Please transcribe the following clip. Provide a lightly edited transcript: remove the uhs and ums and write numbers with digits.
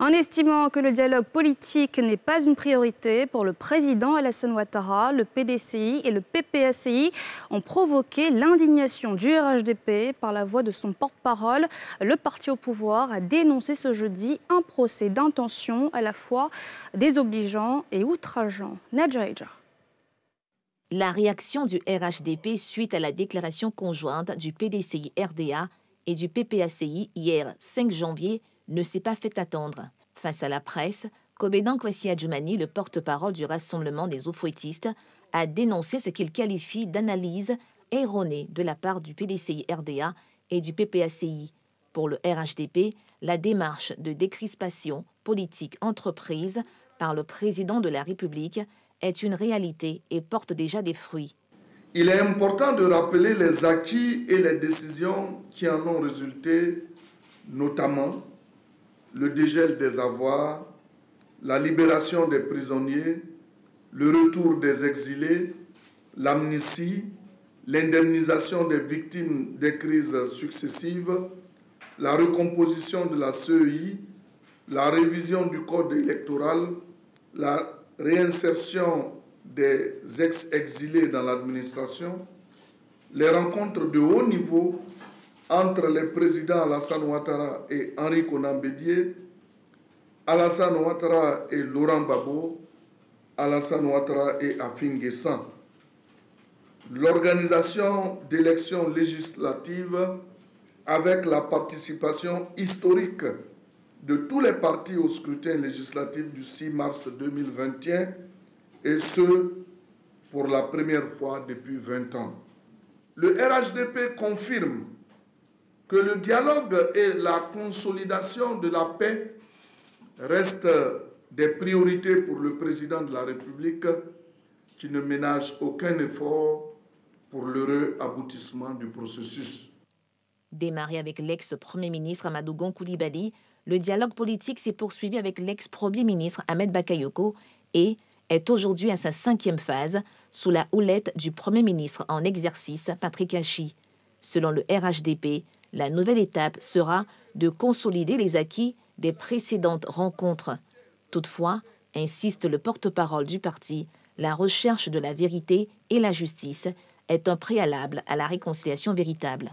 En estimant que le dialogue politique n'est pas une priorité pour le président Alassane Ouattara, le PDCI et le PPACI ont provoqué l'indignation du RHDP par la voix de son porte-parole. Le parti au pouvoir a dénoncé ce jeudi un procès d'intention à la fois désobligeant et outrageant. Nadja Eja. La réaction du RHDP suite à la déclaration conjointe du PDCI-RDA et du PPACI hier 5 janvier ne s'est pas fait attendre. Face à la presse, Kobedan Kwesi Adjoumani, le porte-parole du Rassemblement des eaux-fouettistes, a dénoncé ce qu'il qualifie d'analyse erronée de la part du PDCI-RDA et du PPACI. Pour le RHDP, la démarche de décrispation politique entreprise par le président de la République est une réalité et porte déjà des fruits. Il est important de rappeler les acquis et les décisions qui en ont résulté, notamment le dégel des avoirs, la libération des prisonniers, le retour des exilés, l'amnistie, l'indemnisation des victimes des crises successives, la recomposition de la CEI, la révision du code électoral, la réinsertion des ex-exilés dans l'administration, les rencontres de haut niveau entre les présidents Alassane Ouattara et Henri Konan Bédié, Alassane Ouattara et Laurent Gbagbo, Alassane Ouattara et Afin Guessan, l'organisation d'élections législatives avec la participation historique de tous les partis au scrutin législatif du 6 mars 2021, et ce, pour la première fois depuis 20 ans. Le RHDP confirme que le dialogue et la consolidation de la paix restent des priorités pour le président de la République qui ne ménage aucun effort pour l'heureux aboutissement du processus. Démarré avec l'ex-premier ministre Amadou Gon Coulibaly, le dialogue politique s'est poursuivi avec l'ex-premier ministre Ahmed Bakayoko et est aujourd'hui à sa 5e phase sous la houlette du premier ministre en exercice Patrick Hachi. Selon le RHDP, la nouvelle étape sera de consolider les acquis des précédentes rencontres. Toutefois, insiste le porte-parole du parti, la recherche de la vérité et la justice est un préalable à la réconciliation véritable.